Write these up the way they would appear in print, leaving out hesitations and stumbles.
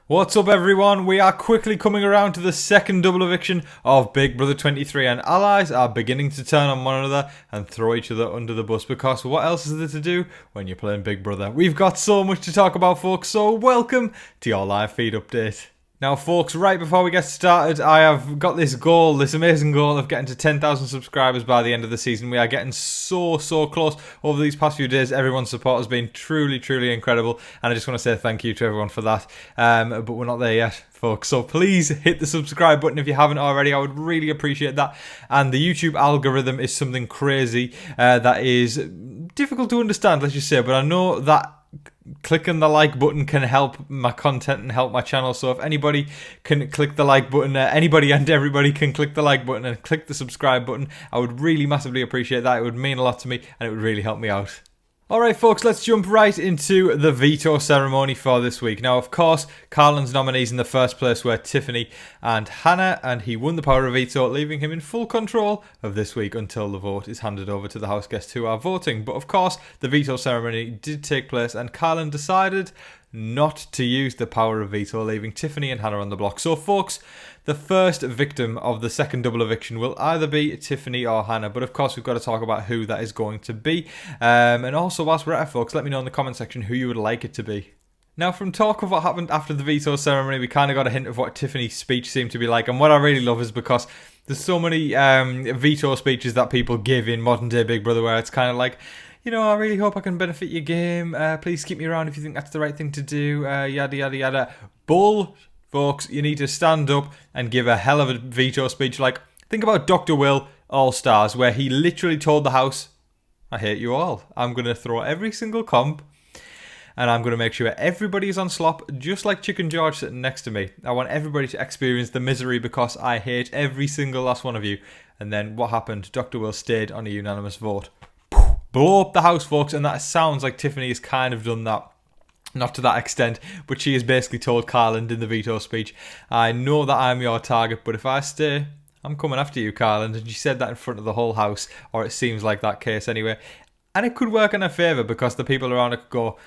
What's up everyone? We are quickly coming around to the second double eviction of Big Brother 23 and allies are beginning to turn on one another and throw each other under the bus because what else is there to do when you're playing Big Brother? We've got so much to talk about folks, so welcome to your live feed update. Now folks, right before we get started, I have got this goal, this amazing goal of getting to 10,000 subscribers by the end of the season. We are getting so close over these past few days. Everyone's support has been truly incredible, and I just want to say thank you to everyone for that. But we're not there yet, folks, so please hit the subscribe button if you haven't already. I would really appreciate that. And the YouTube algorithm is something crazy that is difficult to understand, let's just say, but I know that clicking the like button can help my content and help my channel. So if anybody can click the like button, anybody and everybody can click the like button and click the subscribe button, I would really massively appreciate that. It would mean a lot to me and it would really help me out. Alright folks, let's jump right into the veto ceremony for this week. Now of course, Kyland's nominees in the first place were Tiffany and Hannah, and he won the power of veto, leaving him in full control of this week until the vote is handed over to the house guests who are voting. But of course, the veto ceremony did take place and Kyland decided not to use the power of veto, leaving Tiffany and Hannah on the block. So folks, the first victim of the second double eviction will either be Tiffany or Hannah, but of course we've got to talk about who that is going to be. And also whilst we're at it folks, let me know in the comment section who you would like it to be. Now from talk of what happened after the veto ceremony, we kind of got a hint of what Tiffany's speech seemed to be like, and what I really love is because there's so many veto speeches that people give in modern day Big Brother where it's kind of like, you know, I really hope I can benefit your game. Please keep me around if you think that's the right thing to do. Yada, yada, yada. Bull, folks. You need to stand up and give a hell of a veto speech. Like, think about Dr. Will All-Stars, where he literally told the house, I hate you all. I'm going to throw every single comp, and I'm going to make sure everybody is on slop, just like Chicken George sitting next to me. I want everybody to experience the misery because I hate every single last one of you. And then what happened? Dr. Will stayed on a unanimous vote. Blow up the house, folks, and that sounds like Tiffany has kind of done that. Not to that extent, but she has basically told Kyland in the veto speech, I know that I'm your target, but if I stay, I'm coming after you, Kyland. And she said that in front of the whole house, or it seems like that case anyway. And it could work in her favour because the people around her could go,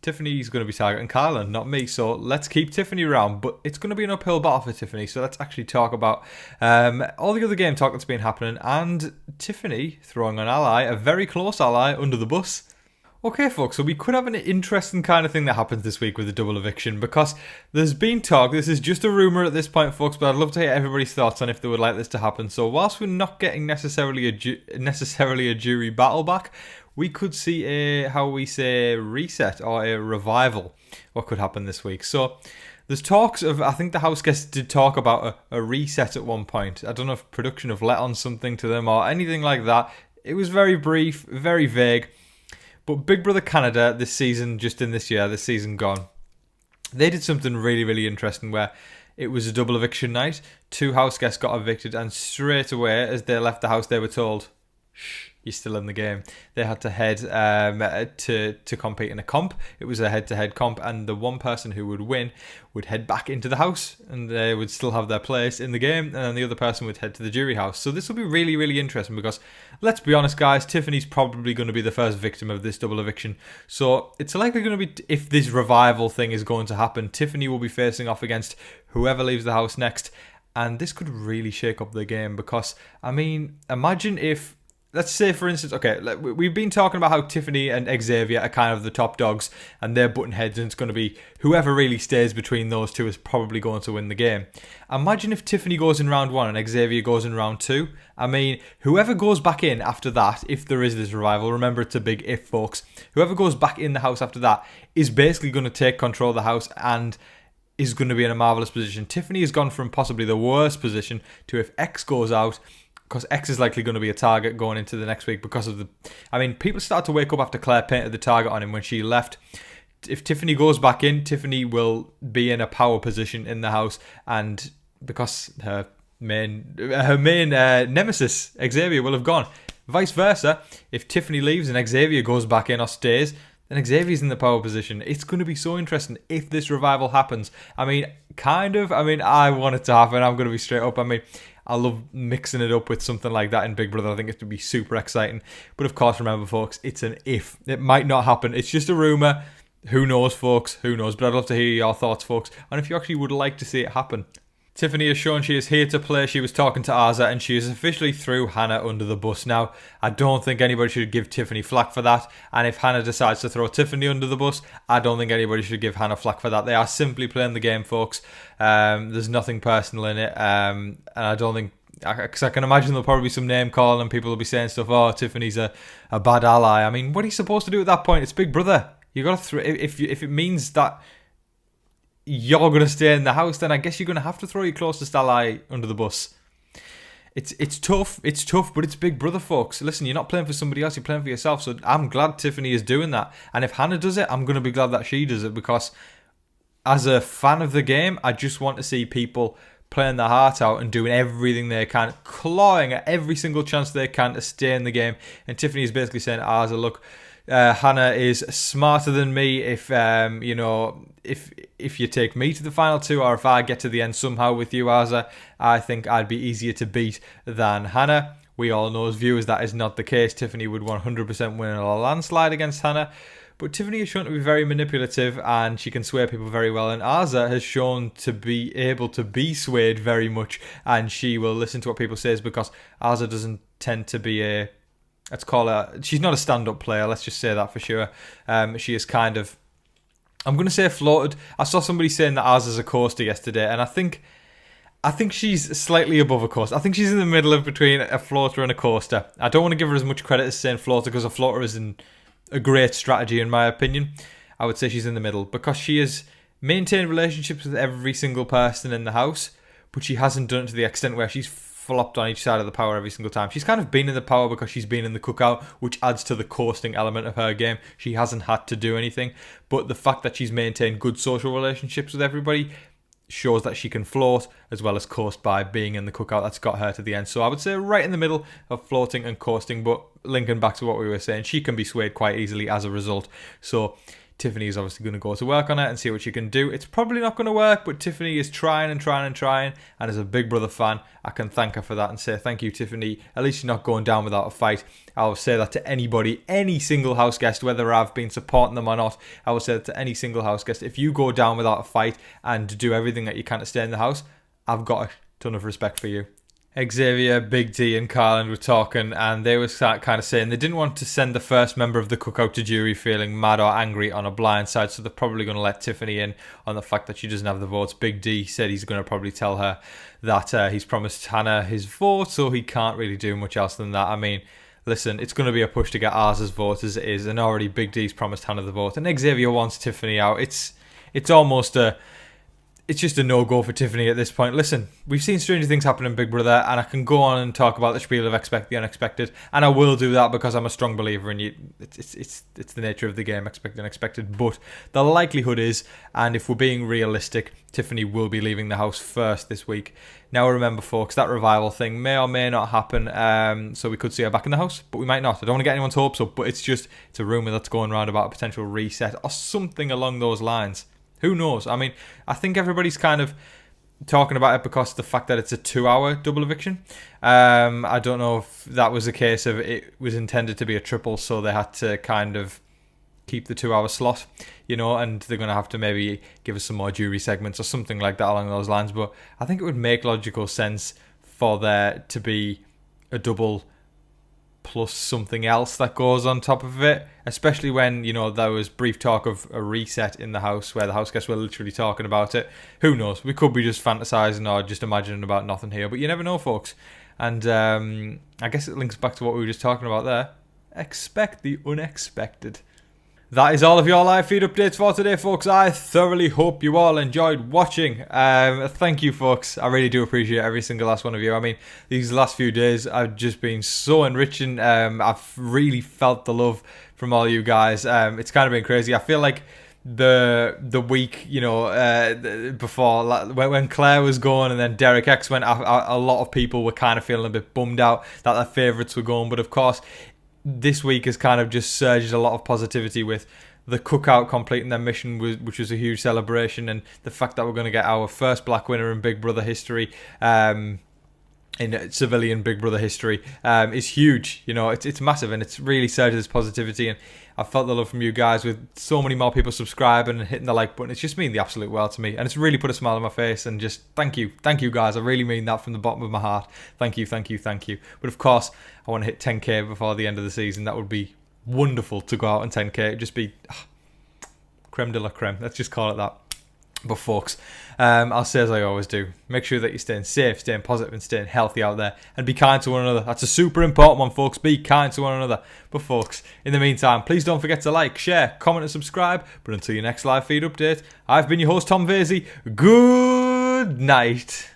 Tiffany's going to be targeting Kyland, not me, so let's keep Tiffany around. But it's going to be an uphill battle for Tiffany, so let's actually talk about all the other game talk that's been happening, and Tiffany throwing an ally, a very close ally, under the bus. Okay folks, so we could have an interesting kind of thing that happens this week with the double eviction, because there's been talk, this is just a rumour at this point folks, but I'd love to hear everybody's thoughts on if they would like this to happen. So whilst we're not getting necessarily a jury battle back, we could see a, how we say, reset or a revival. What could happen this week? So there's talks of, I think the house guests did talk about a reset at one point. I don't know if production have let on something to them or anything like that. It was very brief, very vague. But Big Brother Canada this season, just in this year, this season gone, they did something really interesting where it was a double eviction night. 2 house guests got evicted, and straight away as they left the house they were told, shh, you're still in the game. They had to head to compete in a comp. It was a head-to-head comp, and the one person who would win would head back into the house, and they would still have their place in the game, and then the other person would head to the jury house. So this will be really interesting because, let's be honest guys, Tiffany's probably going to be the first victim of this double eviction. So it's likely going to be, if this revival thing is going to happen, Tiffany will be facing off against whoever leaves the house next, and this could really shake up the game because, I mean, imagine if, let's say, for instance, okay, we've been talking about how Tiffany and Xavier are kind of the top dogs and they're button heads, and it's going to be whoever really stays between those two is probably going to win the game. Imagine if Tiffany goes in round 1 and Xavier goes in round 2. I mean, whoever goes back in after that, if there is this revival, remember it's a big if, folks, whoever goes back in the house after that is basically going to take control of the house and is going to be in a marvellous position. Tiffany has gone from possibly the worst position to, if X goes out, because X is likely going to be a target going into the next week because of the... I mean, people start to wake up after Claire painted the target on him when she left. If Tiffany goes back in, Tiffany will be in a power position in the house, and because her main nemesis, Xavier, will have gone. Vice versa, if Tiffany leaves and Xavier goes back in or stays, then Xavier's in the power position. It's going to be so interesting if this revival happens. I mean, I want it to happen. I'm going to be straight up. I mean, I love mixing it up with something like that in Big Brother. I think it would be super exciting. But of course, remember, folks, it's an if. It might not happen. It's just a rumour. Who knows, folks? Who knows? But I'd love to hear your thoughts, folks, and if you actually would like to see it happen. Tiffany has shown she is here to play. She was talking to Arza and she is officially threw Hannah under the bus. Now, I don't think anybody should give Tiffany flack for that. And if Hannah decides to throw Tiffany under the bus, I don't think anybody should give Hannah flack for that. They are simply playing the game, folks. There's nothing personal in it. And I don't think... Because I can imagine there'll probably be some name calling and people will be saying stuff, oh, Tiffany's a bad ally. I mean, what are you supposed to do at that point? It's Big Brother. You got to if it means that you're going to stay in the house, then I guess you're going to have to throw your closest ally under the bus. It's tough, but it's Big Brother, folks. Listen, you're not playing for somebody else, you're playing for yourself. So I'm glad Tiffany is doing that. And if Hannah does it, I'm going to be glad that she does it, because as a fan of the game, I just want to see people playing their heart out and doing everything they can, clawing at every single chance they can to stay in the game. And Tiffany is basically saying to Arza, look, Hannah is smarter than me. If if you take me to the final two, or if I get to the end somehow with you, Arza, I think I'd be easier to beat than Hannah. We all know as viewers that is not the case. Tiffany would 100% win in a landslide against Hannah. But Tiffany is shown to be very manipulative and she can sway people very well. And Arza has shown to be able to be swayed very much, and she will listen to what people say, because Arza doesn't tend to be a... Let's call her... She's not a stand-up player, let's just say that for sure. She is kind of... I'm going to say floated. I saw somebody saying that Arza's a coaster yesterday, and I think she's slightly above a coaster. I think she's in the middle of between a floater and a coaster. I don't want to give her as much credit as saying floater, because a floater isn't a great strategy in my opinion. I would say she's in the middle, because she has maintained relationships with every single person in the house, but she hasn't done it to the extent where she's flopped on each side of the power every single time. She's kind of been in the power because she's been in the cookout, which adds to the coasting element of her game. She hasn't had to do anything, but the fact that she's maintained good social relationships with everybody shows that she can float as well as coast by being in the cookout. That's got her to the end. So I would say right in the middle of floating and coasting, but linking back to what we were saying, she can be swayed quite easily as a result. So Tiffany is obviously going to go to work on it and see what she can do. It's probably not going to work, but Tiffany is trying and trying and trying. And as a Big Brother fan, I can thank her for that and say thank you, Tiffany. At least you're not going down without a fight. I'll say that to anybody, any single house guest, whether I've been supporting them or not. I will say that to any single house guest. If you go down without a fight and do everything that you can to stay in the house, I've got a ton of respect for you. Xavier, Big D and Kyland were talking, and they were kind of saying they didn't want to send the first member of the cookout to jury feeling mad or angry on a blind side, so they're probably going to let Tiffany in on the fact that she doesn't have the votes. Big D said he's going to probably tell her that he's promised Hannah his vote, so he can't really do much else than that. I mean, listen, it's going to be a push to get Arza's vote as it is, and already Big D's promised Hannah the vote, and Xavier wants Tiffany out. It's almost a... It's just a no-go for Tiffany at this point. Listen, we've seen stranger things happen in Big Brother, and I can go on and talk about the spiel of expect the unexpected, and I will do that because I'm a strong believer in you. It's the nature of the game, expect the unexpected. But the likelihood is, and if we're being realistic, Tiffany will be leaving the house first this week. Now remember, folks, that revival thing may or may not happen, so we could see her back in the house, but we might not. I don't want to get anyone's hopes up, but it's a rumour that's going around about a potential reset or something along those lines. Who knows? I mean, I think everybody's kind of talking about it because of the fact that it's a 2-hour double eviction. I don't know if that was a case of it was intended to be a triple, so they had to kind of keep the 2-hour slot, and they're going to have to maybe give us some more jury segments or something like that along those lines. But I think it would make logical sense for there to be a double plus something else that goes on top of it, especially when, there was brief talk of a reset in the house where the house guests were literally talking about it. Who knows? We could be just fantasizing or just imagining about nothing here, but you never know, folks. And I guess it links back to what we were just talking about there. Expect the unexpected. That is all of your live feed updates for today, folks. I thoroughly hope you all enjoyed watching. Thank you, folks. I really do appreciate every single last one of you. I mean, these last few days have just been so enriching. I've really felt the love from all you guys. It's kind of been crazy. I feel like the week, before, when Claire was going and then Derek X went, a lot of people were kind of feeling a bit bummed out that their favourites were going. But of course, this week has kind of just surged a lot of positivity with the cookout completing their mission, which was a huge celebration, and the fact that we're going to get our first black winner in Big Brother history. in civilian Big Brother history is huge. You know, it's massive, and it's really surged this positivity, and I felt the love from you guys with so many more people subscribing and hitting the like button. It's just mean the absolute world to me, and it's really put a smile on my face, and just thank you guys. I really mean that from the bottom of my heart. Thank you. But of course, I want to hit 10k before the end of the season. That would be wonderful to go out on 10k. It'd just be creme de la creme. Let's just call it that. But folks, I'll say as I always do, make sure that you're staying safe, staying positive, and staying healthy out there, and be kind to one another. That's a super important one, folks. Be kind to one another. But folks, in the meantime, please don't forget to like, share, comment, and subscribe. But until your next live feed update, I've been your host, Tom Vasey. Good night.